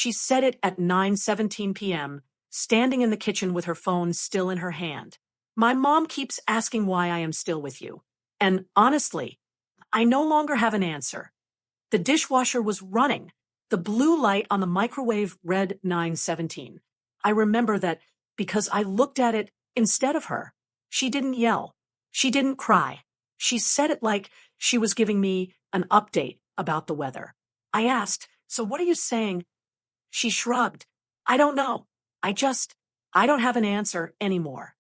She said it at 9:17 p.m., standing in the kitchen with her phone still in her hand. My mom keeps asking why I am still with you. And honestly, I no longer have an answer. The dishwasher was running. The blue light on the microwave read 9:17. I remember that because I looked at it instead of her. She didn't yell. She didn't cry. She said it like she was giving me an update about the weather. I asked, "So what are you saying?" She shrugged. "I don't know. I just, I don't have an answer anymore."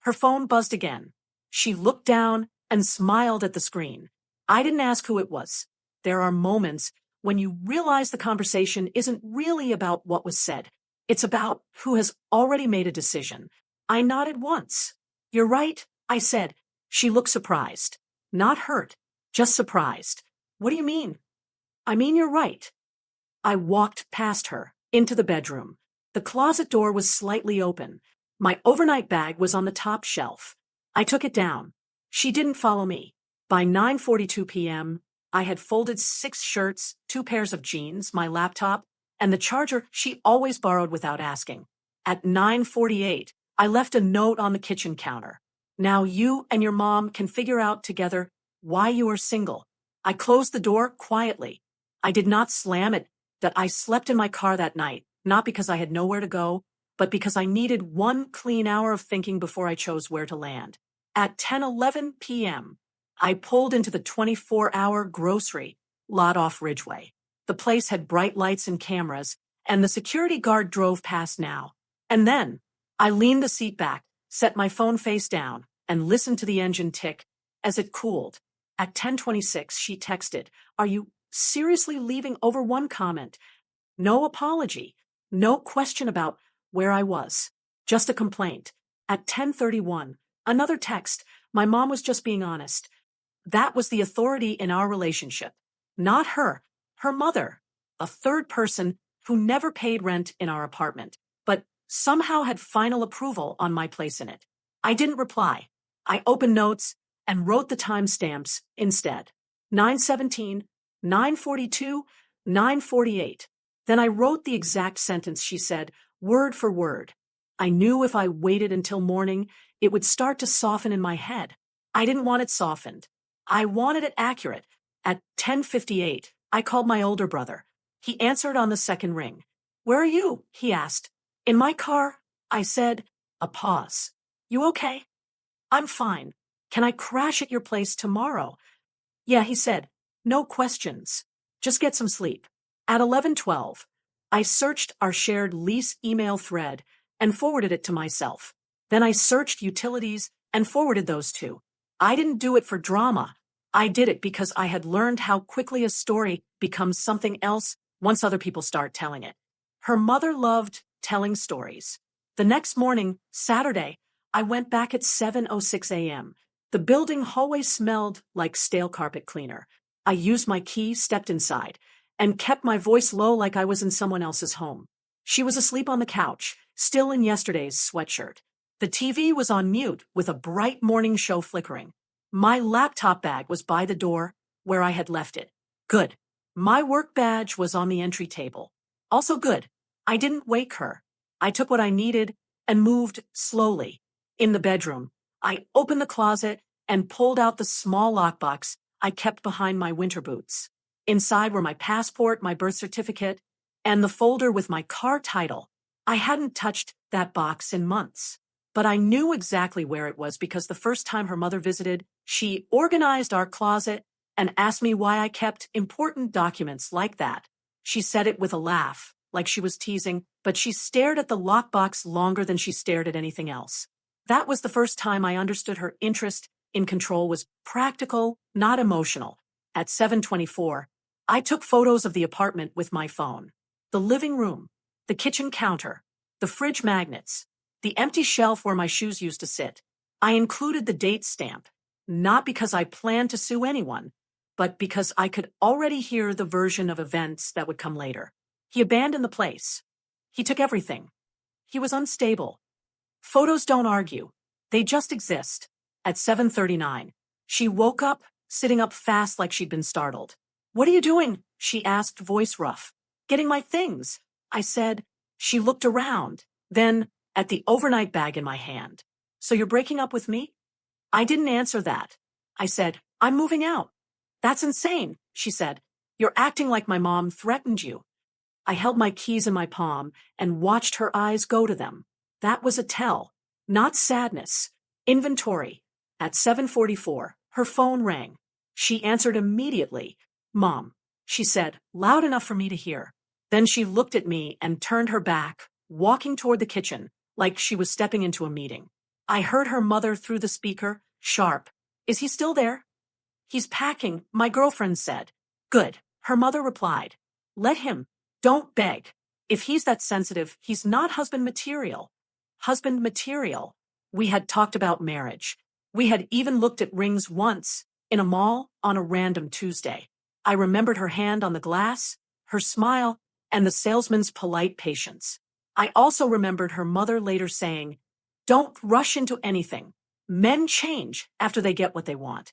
Her phone buzzed again. She looked down and smiled at the screen. I didn't ask who it was. There are moments when you realize the conversation isn't really about what was said. It's about who has already made a decision. I nodded once. "You're right," I said. She looked surprised. Not hurt, just surprised. "What do you mean?" "I mean you're right." I walked past her, into the bedroom. The closet door was slightly open. My overnight bag was on the top shelf. I took it down. She didn't follow me. By 9:42 p.m., I had folded 6 shirts, 2 pairs of jeans, my laptop, and the charger she always borrowed without asking. At 9:48, I left a note on the kitchen counter. "Now you and your mom can figure out together why you are single." I closed the door quietly. I did not slam it. That I slept in my car that night, not because I had nowhere to go, but because I needed one clean hour of thinking before I chose where to land. At 10:11 p.m., I pulled into the 24-hour grocery lot off Ridgeway. The place had bright lights and cameras, and the security guard drove past now. And then, I leaned the seat back, set my phone face down, and listened to the engine tick as it cooled. At 10:26, she texted, "Are you seriously leaving over one comment?" No apology, no question about where I was, just a complaint. At 10:31, another text. My mom was just being honest. That was the authority in our relationship. Not her, her mother, a third person who never paid rent in our apartment, but somehow had final approval on my place in it. I didn't reply. I opened notes and wrote the timestamps instead. 9:17, 9:42, 9:48. Then I wrote the exact sentence she said, word for word. I knew if I waited until morning, it would start to soften in my head. I didn't want it softened. I wanted it accurate. At 10:58, I called my older brother. He answered on the second ring. "Where are you?" he asked. "In my car," I said. A pause. "You okay?" "I'm fine. Can I crash at your place tomorrow?" "Yeah," he said. "No questions. Just get some sleep." At 11:12, I searched our shared lease email thread and forwarded it to myself. Then I searched utilities and forwarded those too. I didn't do it for drama. I did it because I had learned how quickly a story becomes something else once other people start telling it. Her mother loved telling stories. The next morning, Saturday, I went back at 7:06 a.m. The building hallway smelled like stale carpet cleaner. I used my key, stepped inside, and kept my voice low like I was in someone else's home. She was asleep on the couch, still in yesterday's sweatshirt. The TV was on mute with a bright morning show flickering. My laptop bag was by the door where I had left it. Good. My work badge was on the entry table. Also good. I didn't wake her. I took what I needed and moved slowly. In the bedroom, I opened the closet and pulled out the small lockbox I kept behind my winter boots. Inside were my passport, my birth certificate, and the folder with my car title. I hadn't touched that box in months, but I knew exactly where it was because the first time her mother visited, she organized our closet and asked me why I kept important documents like that. She said it with a laugh, like she was teasing, but she stared at the lockbox longer than she stared at anything else. That was the first time I understood her interest in control was practical, not emotional. At 7:24, I took photos of the apartment with my phone. The living room, the kitchen counter, the fridge magnets, the empty shelf where my shoes used to sit. I included the date stamp, not because I planned to sue anyone, but because I could already hear the version of events that would come later. He abandoned the place. He took everything. He was unstable. Photos don't argue. They just exist. At 7:39, she woke up, sitting up fast like she'd been startled. "What are you doing?" she asked, voice rough. "Getting my things." I said. She looked around, then at the overnight bag in my hand. So you're breaking up with me? I didn't answer that. I said, I'm moving out. That's insane, she said. You're acting like my mom threatened you. I held my keys in my palm and watched her eyes go to them. That was a tell, not sadness. Inventory. At 7:44, her phone rang. She answered immediately. Mom, she said, loud enough for me to hear. Then she looked at me and turned her back, walking toward the kitchen, like she was stepping into a meeting. I heard her mother through the speaker, sharp. Is he still there? He's packing, my girlfriend said. Good, her mother replied. Let him. Don't beg. If he's that sensitive, he's not husband material. Husband material. We had talked about marriage. We had even looked at rings once, in a mall, on a random Tuesday. I remembered her hand on the glass, her smile, and the salesman's polite patience. I also remembered her mother later saying, don't rush into anything. Men change after they get what they want.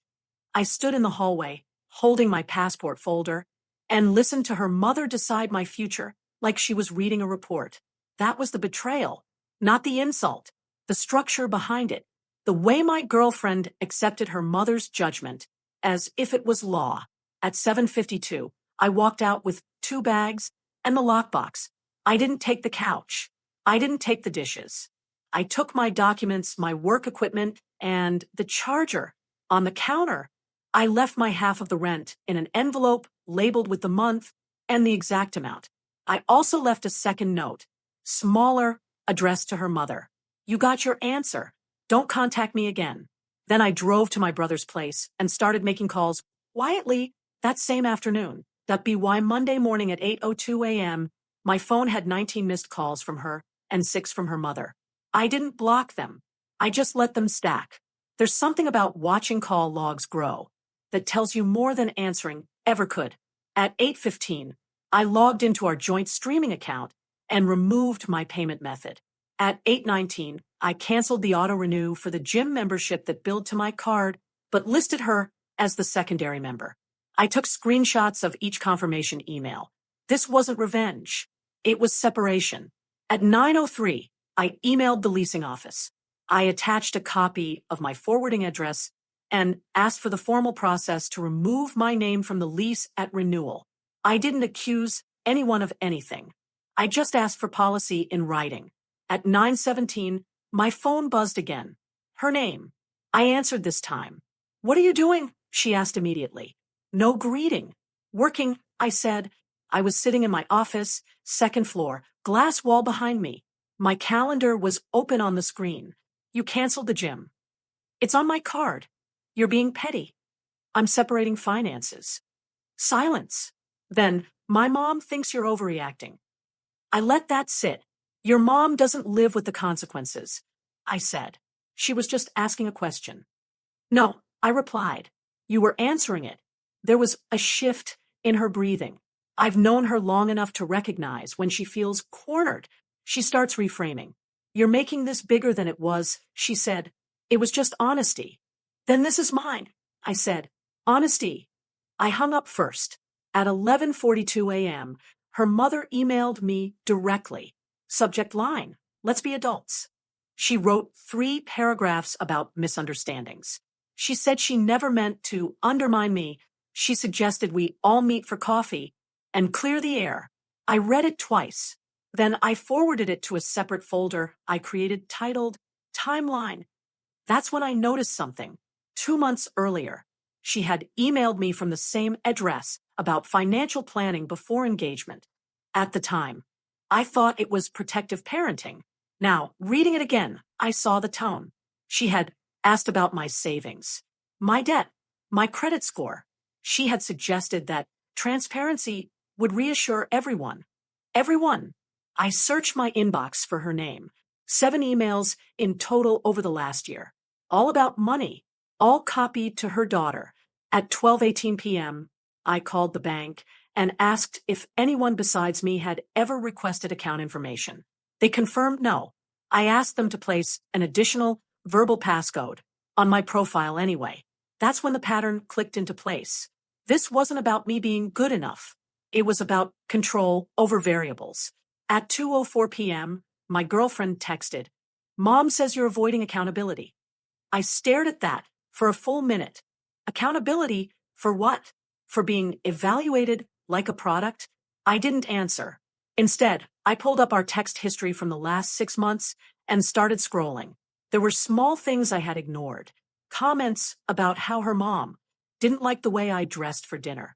I stood in the hallway, holding my passport folder, and listened to her mother decide my future like she was reading a report. That was the betrayal, not the insult, the structure behind it, the way my girlfriend accepted her mother's judgment as if it was law. At 7:52, I walked out with 2 bags and the lockbox. I didn't take the couch. I didn't take the dishes. I took my documents, my work equipment, and the charger. On the counter, I left my half of the rent in an envelope labeled with the month and the exact amount. I also left a second note, smaller, addressed to her mother. You got your answer. Don't contact me again. Then I drove to my brother's place and started making calls quietly that same afternoon. That be why Monday morning at 8:02 a.m., my phone had 19 missed calls from her and 6 from her mother. I didn't block them. I just let them stack. There's something about watching call logs grow that tells you more than answering ever could. At 8:15, I logged into our joint streaming account and removed my payment method. At 8:19, I canceled the auto-renew for the gym membership that billed to my card, but listed her as the secondary member. I took screenshots of each confirmation email. This wasn't revenge. It was separation. At 9:03, I emailed the leasing office. I attached a copy of my forwarding address and asked for the formal process to remove my name from the lease at renewal. I didn't accuse anyone of anything. I just asked for policy in writing. At 9:17, my phone buzzed again. Her name. I answered this time. What are you doing? She asked immediately. No greeting. Working, I said. I was sitting in my office, second floor, glass wall behind me. My calendar was open on the screen. You canceled the gym. It's on my card. You're being petty. I'm separating finances. Silence. Then, my mom thinks you're overreacting. I let that sit. Your mom doesn't live with the consequences, I said. She was just asking a question. No, I replied. You were answering it. There was a shift in her breathing. I've known her long enough to recognize when she feels cornered. She starts reframing. You're making this bigger than it was, she said. It was just honesty. Then this is mine, I said. Honesty. I hung up first. At 11:42 a.m., her mother emailed me directly. Subject line, let's be adults. She wrote 3 paragraphs about misunderstandings. She said she never meant to undermine me. She suggested we all meet for coffee and clear the air. I read it twice. Then I forwarded it to a separate folder I created titled Timeline. That's when I noticed something. 2 months earlier, she had emailed me from the same address about financial planning before engagement. At the time, I thought it was protective parenting. Now, reading it again, I saw the tone. She had asked about my savings, my debt, my credit score. She had suggested that transparency would reassure everyone. Everyone. I searched my inbox for her name. 7 emails in total over the last year. All about money, all copied to her daughter. At 12:18 p.m., I called the bank and asked if anyone besides me had ever requested account information. They confirmed no. I asked them to place an additional verbal passcode on my profile anyway. That's when the pattern clicked into place. This wasn't about me being good enough. It was about control over variables. At 2:04 p.m., my girlfriend texted, "Mom says you're avoiding accountability." I stared at that for a full minute. Accountability for what? For being evaluated like a product? I didn't answer. Instead, I pulled up our text history from the last 6 months and started scrolling. There were small things I had ignored. Comments about how her mom didn't like the way I dressed for dinner.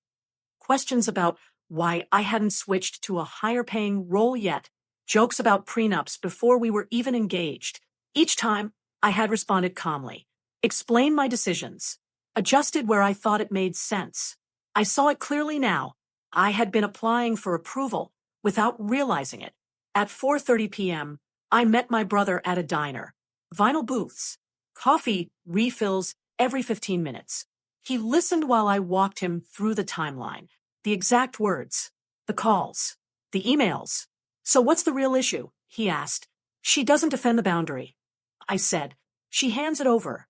Questions about why I hadn't switched to a higher paying role yet. Jokes about prenups before we were even engaged. Each time, I had responded calmly, explained my decisions, adjusted where I thought it made sense. I saw it clearly now. I had been applying for approval without realizing it. At 4:30 p.m., I met my brother at a diner. Vinyl booths. Coffee refills every 15 minutes. He listened while I walked him through the timeline. The exact words. The calls. The emails. "So what's the real issue?" he asked. "She doesn't defend the boundary," I said. "She hands it over."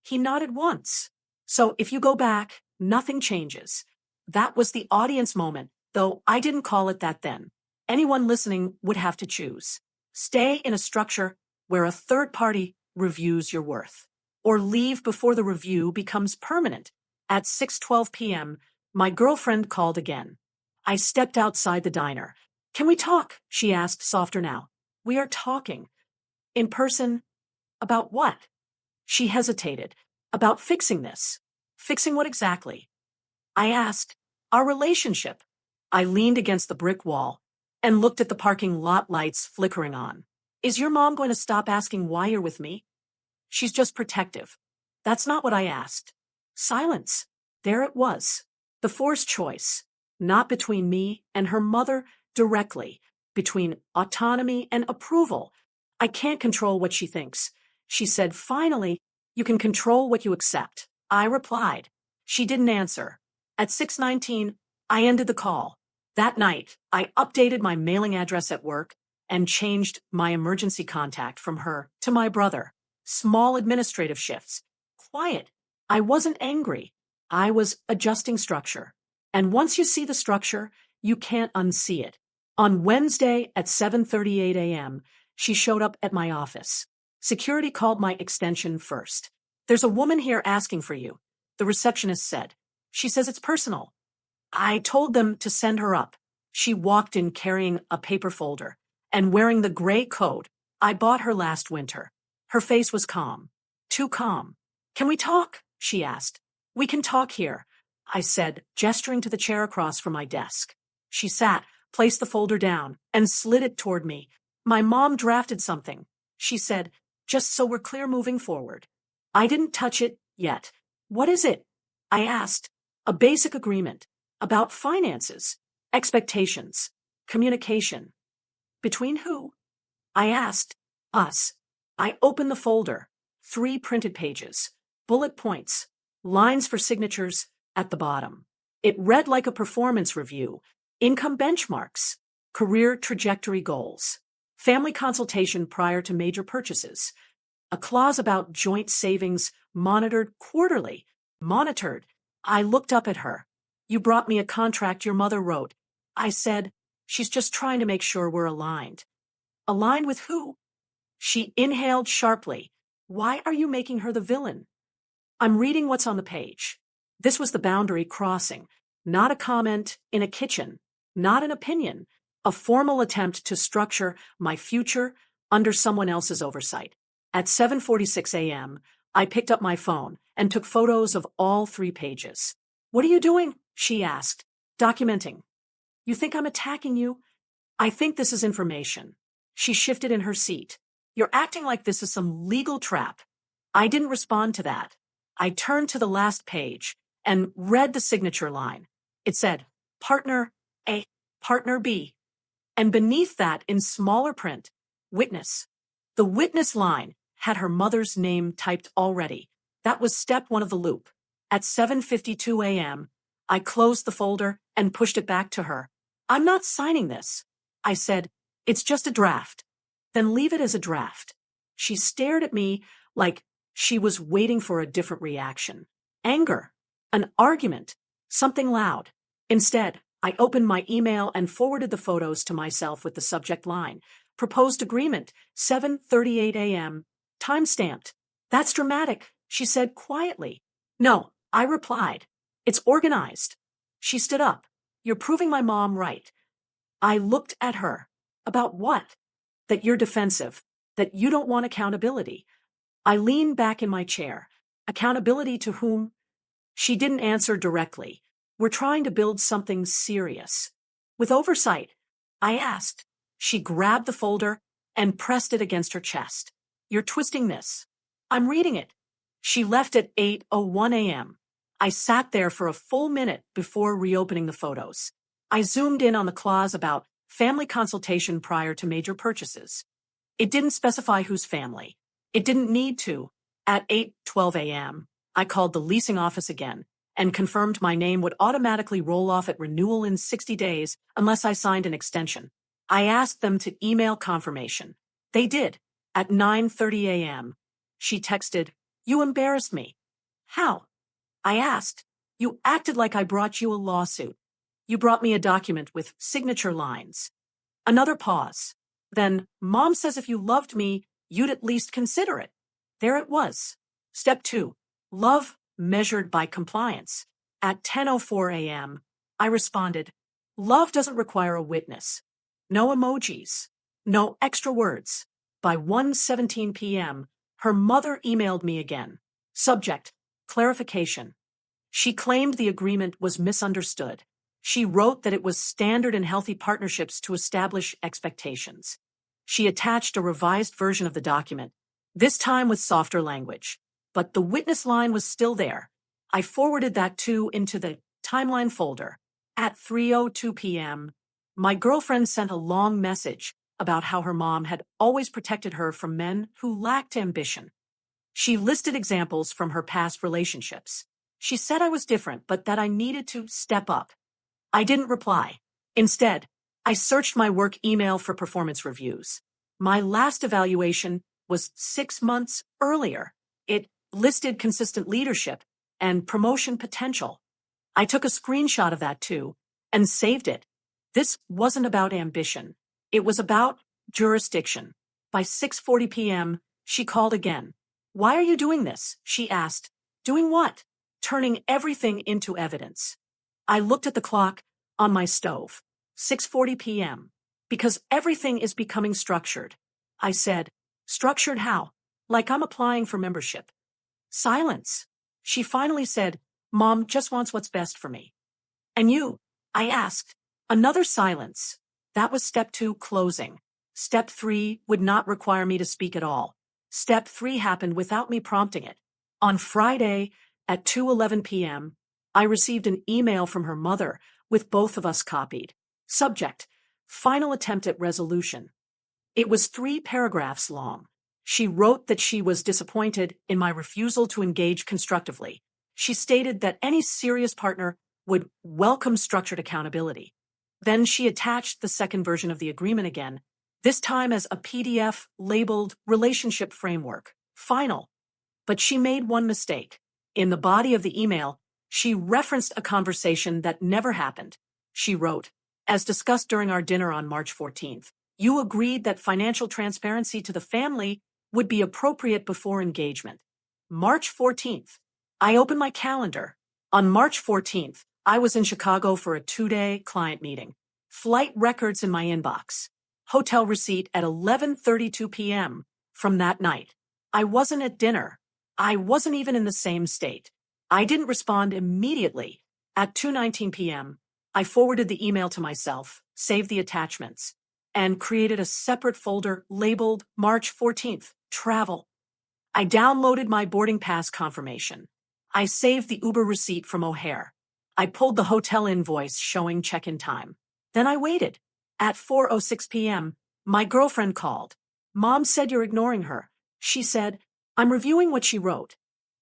He nodded once. "So if you go back, nothing changes." That was the audience moment, though I didn't call it that then. Anyone listening would have to choose. Stay in a structure where a third party reviews your worth, or leave before the review becomes permanent. At 6:12 p.m., my girlfriend called again. I stepped outside the diner. "Can we talk?" she asked, softer now. "We are talking. In person. About what?" She hesitated. "About fixing this." "Fixing what exactly?" I asked. "Our relationship." I leaned against the brick wall and looked at the parking lot lights flickering on. "Is your mom going to stop asking why you're with me?" "She's just protective." That's not what I asked. Silence. There it was. The forced choice. Not between me and her mother directly. Between autonomy and approval. "I can't control what she thinks," she said finally. "You can control what you accept," I replied. She didn't answer. At 6:19, I ended the call. That night, I updated my mailing address at work and changed my emergency contact from her to my brother. Small administrative shifts. Quiet. I wasn't angry. I was adjusting structure. And once you see the structure, you can't unsee it. On Wednesday at 7:38 a.m., she showed up at my office. Security called my extension first. "There's a woman here asking for you," the receptionist said. "She says it's personal." I told them to send her up. She walked in carrying a paper folder and wearing the gray coat I bought her last winter. Her face was calm. Too calm. "Can we talk?" she asked. "We can talk here," I said, gesturing to the chair across from my desk. She sat, placed the folder down, and slid it toward me. "My mom drafted something," she said, "just so we're clear moving forward." I didn't touch it yet. "What is it?" I asked. "A basic agreement. About finances, expectations, communication." "Between who?" I asked. "Us." I opened the folder. 3 printed pages. Bullet points. Lines for signatures at the bottom. It read like a performance review. Income benchmarks. Career trajectory goals. Family consultation prior to major purchases. A clause about joint savings monitored quarterly. Monitored. I looked up at her. "You brought me a contract your mother wrote." I said. "She's just trying to make sure we're aligned." "Aligned with who?" She inhaled sharply. "Why are you making her the villain?" I'm reading what's on the page. This was the boundary crossing. Not a comment in a kitchen. Not an opinion. A formal attempt to structure my future under someone else's oversight. At 7:46 a.m., I picked up my phone and took photos of all 3 pages. "What are you doing?" she asked. "Documenting." "You think I'm attacking you?" "I think this is information." She shifted in her seat. "You're acting like this is some legal trap." I didn't respond to that. I turned to the last page and read the signature line. It said, "Partner A, Partner B." And beneath that, in smaller print, "Witness." The witness line had her mother's name typed already. That was step 1 of the loop. At 7:52 a.m., I closed the folder and pushed it back to her. "I'm not signing this," I said. "It's just a draft." "Then leave it as a draft." She stared at me like she was waiting for a different reaction. Anger. An argument. Something loud. Instead, I opened my email and forwarded the photos to myself with the subject line, "Proposed agreement, 7:38 a.m., time-stamped." "That's dramatic," she said quietly. "No," I replied. "It's organized." She stood up. "You're proving my mom right." I looked at her. "About what?" "That you're defensive. That you don't want accountability." I leaned back in my chair. "Accountability to whom?" She didn't answer directly. "We're trying to build something serious." "With oversight?" I asked. She grabbed the folder and pressed it against her chest. "You're twisting this." "I'm reading it." She left at 8:01 a.m. I sat there for a full minute before reopening the photos. I zoomed in on the clause about family consultation prior to major purchases. It didn't specify whose family. It didn't need to. At 8:12 a.m., I called the leasing office again and confirmed my name would automatically roll off at renewal in 60 days unless I signed an extension. I asked them to email confirmation. They did. At 9:30 a.m., she texted, "You embarrassed me." "How?" I asked. "You acted like I brought you a lawsuit. You brought me a document with signature lines." Another pause. Then, "Mom says if you loved me, you'd at least consider it." There it was. Step 2. Love measured by compliance. At 10:04 a.m., I responded, "Love doesn't require a witness. No emojis. No extra words." By 1:17 p.m., her mother emailed me again. Subject: clarification. She claimed the agreement was misunderstood. She wrote that it was standard in healthy partnerships to establish expectations. She attached a revised version of the document, this time with softer language. But the witness line was still there. I forwarded that too into the timeline folder. At 3:02 p.m., my girlfriend sent a long message about how her mom had always protected her from men who lacked ambition. She listed examples from her past relationships. She said I was different, but that I needed to step up. I didn't reply. Instead, I searched my work email for performance reviews. My last evaluation was 6 months earlier. It listed consistent leadership and promotion potential. I took a screenshot of that too and saved it. This wasn't about ambition. It was about jurisdiction. By 6:40 p.m., she called again. "Why are you doing this?" she asked. "Doing what?" "Turning everything into evidence." I looked at the clock on my stove. 6:40 p.m. "Because everything is becoming structured." I said. "Structured how?" "Like I'm applying for membership." Silence. She finally said, "Mom just wants what's best for me." "And you?" I asked. Another silence. That was step 2, closing. Step 3 would not require me to speak at all. Step 3 happened without me prompting it. On Friday at 2:11 p.m., I received an email from her mother with both of us copied. Subject: final attempt at resolution. It was 3 paragraphs long. She wrote that she was disappointed in my refusal to engage constructively. She stated that any serious partner would welcome structured accountability. Then she attached the second version of the agreement again, this time as a PDF labeled Relationship Framework. Final. But she made one mistake. In the body of the email, she referenced a conversation that never happened. She wrote, "As discussed during our dinner on March 14th, you agreed that financial transparency to the family would be appropriate before engagement." March 14th. I opened my calendar. On March 14th, I was in Chicago for a 2-day client meeting. Flight records in my inbox. Hotel receipt at 11:32 p.m. from that night. I wasn't at dinner. I wasn't even in the same state. I didn't respond immediately. At 2:19 p.m., I forwarded the email to myself, saved the attachments, and created a separate folder labeled March 14th, Travel. I downloaded my boarding pass confirmation. I saved the Uber receipt from O'Hare. I pulled the hotel invoice showing check-in time. Then I waited. At 4:06 p.m., my girlfriend called. "Mom said you're ignoring her." She said, "I'm reviewing what she wrote.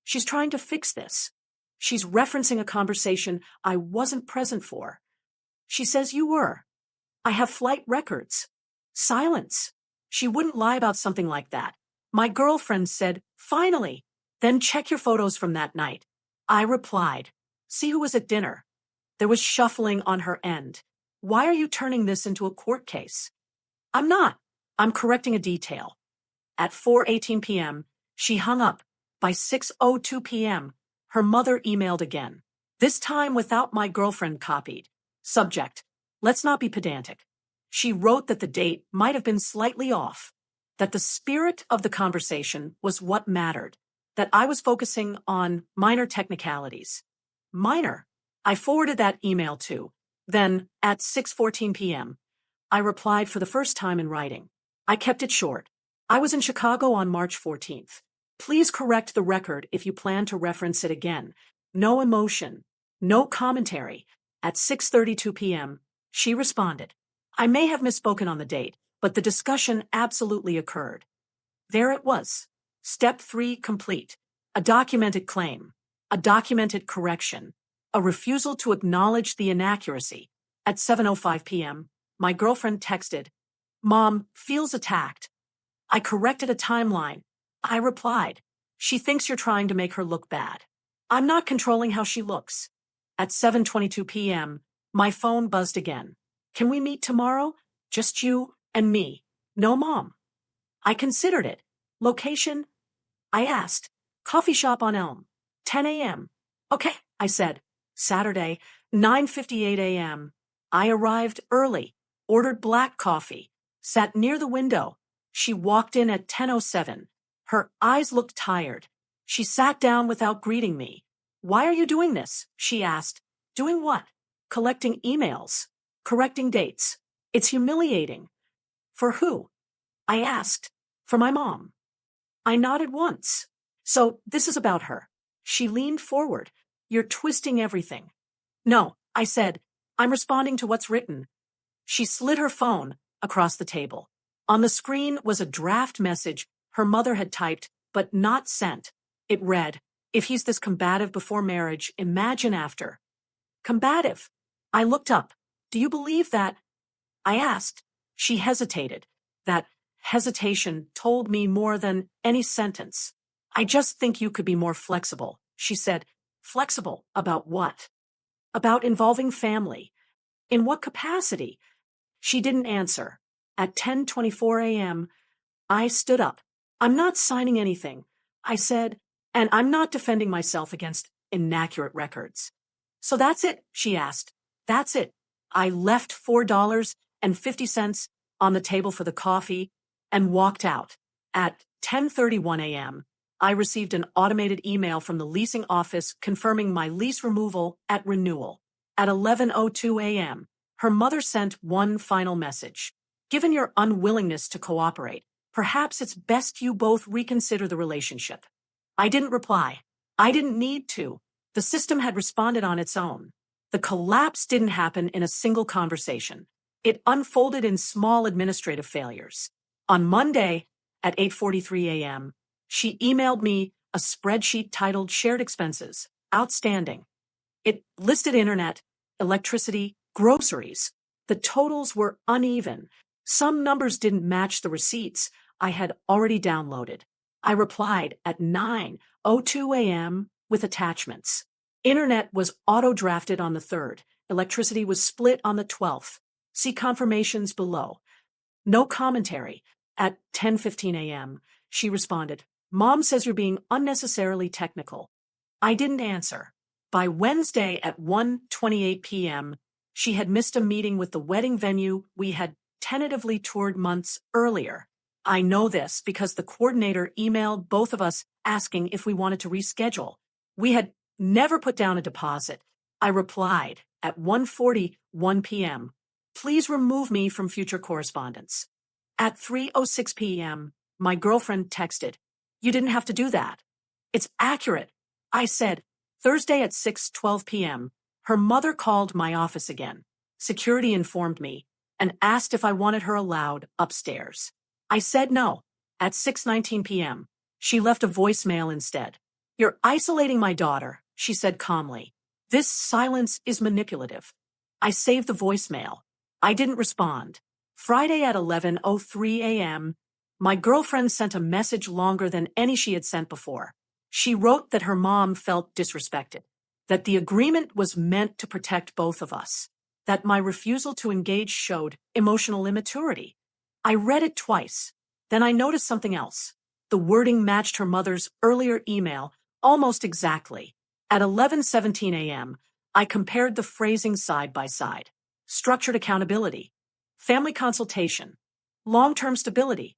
She's trying to fix this. She's referencing a conversation I wasn't present for." She says you were. "I have flight records." Silence. She wouldn't lie about something like that. My girlfriend said, "Finally. Then check your photos from that night." I replied, "See who was at dinner." There was shuffling on her end. Why are you turning this into a court case? I'm not. I'm correcting a detail. At 4:18 p.m., she hung up. By 6:02 p.m., her mother emailed again. This time without my girlfriend copied. Subject: let's not be pedantic. She wrote that the date might have been slightly off, that the spirit of the conversation was what mattered, that I was focusing on minor technicalities. Minor. I forwarded that email to. Then, at 6:14 p.m., I replied for the first time in writing. I kept it short. I was in Chicago on March 14th. Please correct the record if you plan to reference it again. No emotion. No commentary. At 6:32 p.m., she responded. I may have misspoken on the date, but the discussion absolutely occurred. There it was. Step 3 complete. A documented claim. A documented correction. A refusal to acknowledge the inaccuracy. At 7:05 p.m., my girlfriend texted, Mom feels attacked. I corrected a timeline. I replied, she thinks you're trying to make her look bad. I'm not controlling how she looks. At 7:22 p.m., my phone buzzed again. Can we meet tomorrow? Just you and me. No mom. I considered it. Location? I asked. Coffee shop on Elm. 10 a.m. Okay, I said. Saturday, 9:58 a.m. I arrived early, ordered black coffee, sat near the window. She walked in at 10:07. Her eyes looked tired. She sat down without greeting me. Why are you doing this? She asked. Doing what? Collecting emails. Correcting dates. It's humiliating. For who? I asked. For my mom. I nodded once. So this is about her. She leaned forward. You're twisting everything. No, I said. I'm responding to what's written. She slid her phone across the table. On the screen was a draft message her mother had typed, but not sent. It read, if he's this combative before marriage, imagine after. Combative. I looked up. Do you believe that? I asked. She hesitated. That hesitation told me more than any sentence. I just think you could be more flexible, she said. Flexible about what? About involving family. In what capacity? She didn't answer. At 10:24 a.m., I stood up. I'm not signing anything, I said, and I'm not defending myself against inaccurate records. So that's it, she asked. That's it. I left $4.50 on the table for the coffee and walked out. At 10:31 a.m., I received an automated email from the leasing office confirming my lease removal at renewal. At 11:02 a.m., her mother sent one final message. Given your unwillingness to cooperate, perhaps it's best you both reconsider the relationship. I didn't reply. I didn't need to. The system had responded on its own. The collapse didn't happen in a single conversation. It unfolded in small administrative failures. On Monday, at 8:43 a.m., she emailed me a spreadsheet titled Shared Expenses, Outstanding. It listed internet, electricity, groceries. The totals were uneven. Some numbers didn't match the receipts I had already downloaded. I replied at 9:02 a.m. with attachments. Internet was auto-drafted on the 3rd. Electricity was split on the 12th. See confirmations below. No commentary. At 10:15 a.m., she responded, Mom says you're being unnecessarily technical. I didn't answer. By Wednesday at 1:28 p.m., she had missed a meeting with the wedding venue we had tentatively toured months earlier. I know this because the coordinator emailed both of us asking if we wanted to reschedule. We had never put down a deposit. I replied at 1:41 p.m., please remove me from future correspondence. At 3:06 p.m., my girlfriend texted, you didn't have to do that. It's accurate. I said, Thursday at 6:12 p.m., her mother called my office again. Security informed me and asked if I wanted her allowed upstairs. I said no. At 6:19 p.m., she left a voicemail instead. You're isolating my daughter, she said calmly. This silence is manipulative. I saved the voicemail. I didn't respond. Friday at 11:03 a.m., my girlfriend sent a message longer than any she had sent before. She wrote that her mom felt disrespected. that the agreement was meant to protect both of us, that my refusal to engage showed emotional immaturity. I read it twice. Then I noticed something else. The wording matched her mother's earlier email almost exactly. At 11:17 a.m., I compared the phrasing side by side. Structured accountability, family consultation, long-term stability.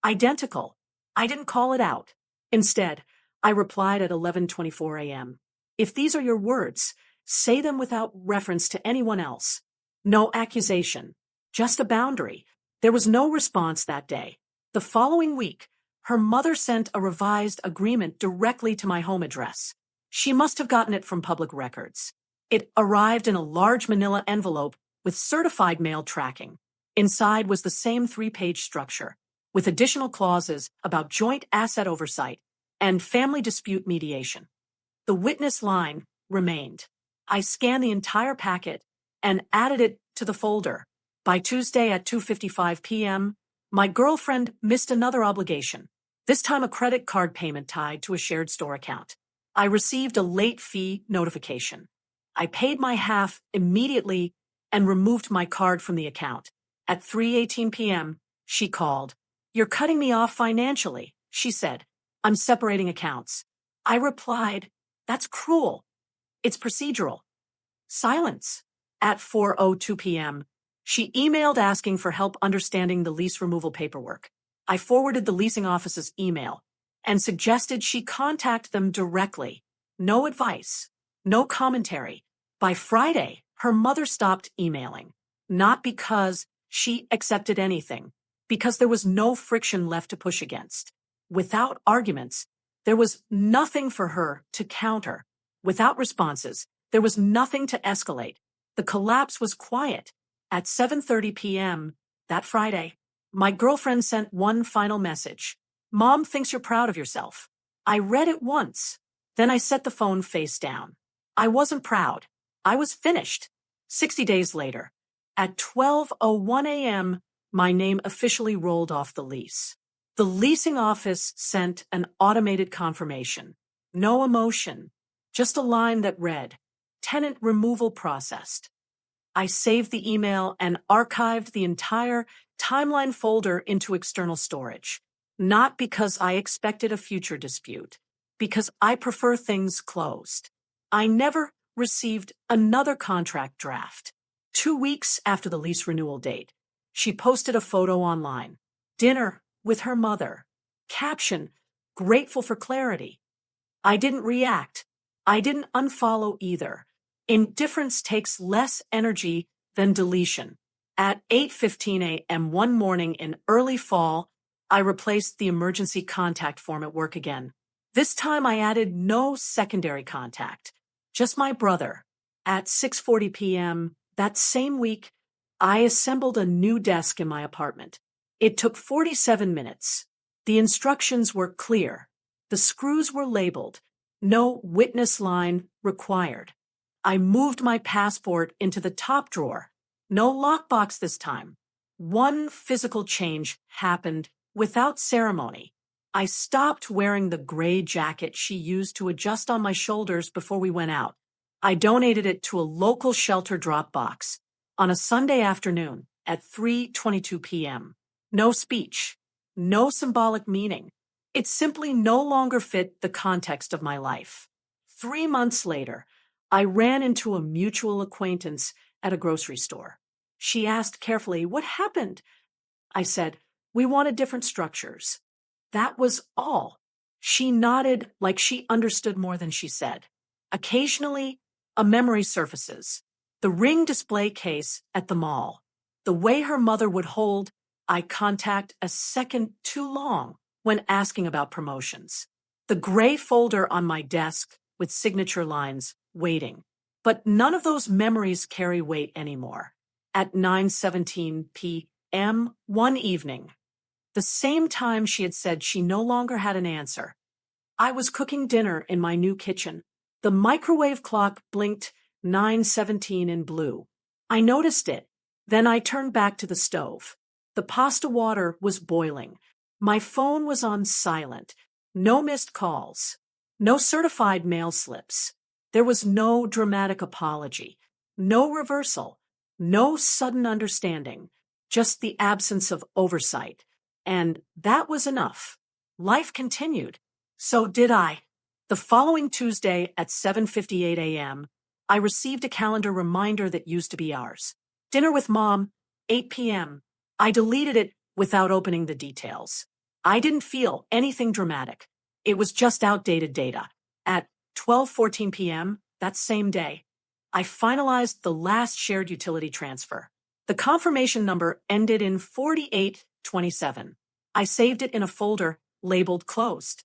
Identical. I didn't call it out. Instead, I replied at 11:24 a.m. If these are your words, say them without reference to anyone else. No accusation, just a boundary. There was no response that day. The following week, her mother sent a revised agreement directly to my home address. She must have gotten it from public records. It arrived in a large manila envelope with certified mail tracking. Inside was the same 3-page structure, with additional clauses about joint asset oversight and family dispute mediation. The witness line remained. I scanned the entire packet and added it to the folder. By Tuesday at 2:55 p.m., my girlfriend missed another obligation, this time a credit card payment tied to a shared store account. I received a late fee notification. I paid my half immediately and removed my card from the account. At 3:18 p.m., she called. "You're cutting me off financially," she said. "I'm separating accounts." I replied, "That's cruel. It's procedural." Silence. At 4:02 p.m., she emailed asking for help understanding the lease removal paperwork. I forwarded the leasing office's email and suggested she contact them directly. No advice, no commentary. By Friday, her mother stopped emailing. Not because she accepted anything, because there was no friction left to push against. Without arguments, there was nothing for her to counter. Without responses, there was nothing to escalate. The collapse was quiet. At 7:30 p.m. that Friday, my girlfriend sent one final message. "Mom thinks you're proud of yourself." I read it once. Then I set the phone face down. I wasn't proud. I was finished. 60 days later, at 12:01 a.m., my name officially rolled off the lease. The leasing office sent an automated confirmation. No emotion, just a line that read, "Tenant removal processed." I saved the email and archived the entire timeline folder into external storage. Not because I expected a future dispute, because I prefer things closed. I never received another contract draft. 2 weeks after the lease renewal date, she posted a photo online. Dinner with her mother. Caption, "Grateful for clarity." I didn't react. I didn't unfollow either. Indifference takes less energy than deletion. At 8:15 a.m. one morning in early fall, I replaced the emergency contact form at work again. This time I added no secondary contact, just my brother. At 6:40 p.m. that same week, I assembled a new desk in my apartment. It took 47 minutes. The instructions were clear. The screws were labeled. No witness line required. I moved my passport into the top drawer. No lockbox this time. One physical change happened without ceremony. I stopped wearing the gray jacket she used to adjust on my shoulders before we went out. I donated it to a local shelter drop box on a Sunday afternoon at 3:22 p.m. No speech, no symbolic meaning. It simply no longer fit the context of my life. 3 months later, I ran into a mutual acquaintance at a grocery store. She asked carefully, "What happened?" I said, "We wanted different structures." That was all. She nodded like she understood more than she said. Occasionally, a memory surfaces. The ring display case at the mall. The way her mother would hold eye contact a second too long when asking about promotions. The gray folder on my desk with signature lines waiting. But none of those memories carry weight anymore. At 9:17 p.m. one evening, the same time she had said she no longer had an answer, I was cooking dinner in my new kitchen. The microwave clock blinked 9:17 in blue. I noticed it. Then I turned back to the stove. The pasta water was boiling. My phone was on silent. No missed calls. No certified mail slips. There was no dramatic apology, no reversal, no sudden understanding, just the absence of oversight. And that was enough. Life continued. So did I. The following Tuesday at 7:58 a.m., I received a calendar reminder that used to be ours. Dinner with Mom, 8 p.m. I deleted it without opening the details. I didn't feel anything dramatic. It was just outdated data. At 12:14 p.m. that same day, I finalized the last shared utility transfer. The confirmation number ended in 4827. I saved it in a folder labeled closed.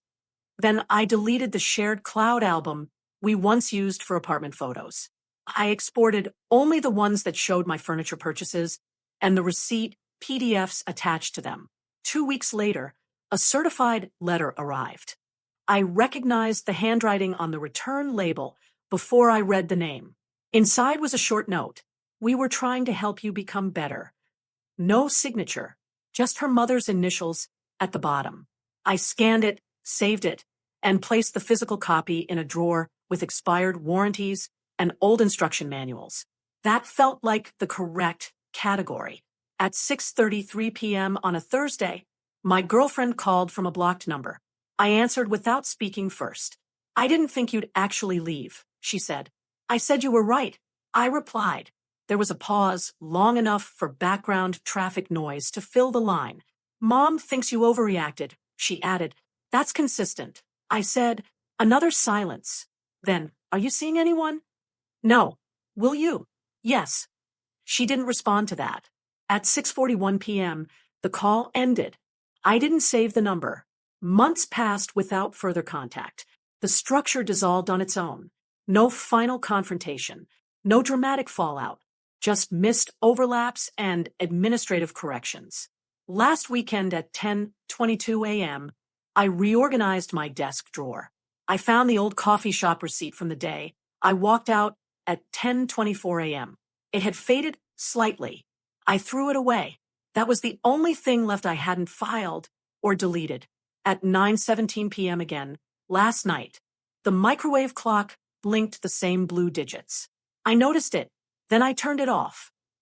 Then I deleted the shared cloud album we once used for apartment photos. I exported only the ones that showed my furniture purchases and the receipt PDFs attached to them. 2 weeks later, a certified letter arrived. I recognized the handwriting on the return label before I read the name. Inside was a short note. We were trying to help you become better. No signature, just her mother's initials at the bottom. I scanned it, saved it, and placed the physical copy in a drawer with expired warranties and old instruction manuals. That felt like the correct category. At 6:33 p.m. on a Thursday, my girlfriend called from a blocked number. I answered without speaking first. I didn't think you'd actually leave, she said. I said you were right. I replied. There was a pause long enough for background traffic noise to fill the line. Mom thinks you overreacted, she added. That's consistent. I said. Another silence. Then, are you seeing anyone? No. Will you? Yes. She didn't respond to that. At 6:41 p.m., the call ended. I didn't save the number. Months passed without further contact. The structure dissolved on its own. No final confrontation. No dramatic fallout. Just missed overlaps and administrative corrections. Last weekend at 10:22 a.m., I reorganized my desk drawer. I found the old coffee shop receipt from the day. I walked out at 10:24 a.m. It had faded slightly. I threw it away. That was the only thing left I hadn't filed or deleted. At 9:17 p.m. again, last night, the microwave clock blinked the same blue digits. I noticed it. Then I turned it off.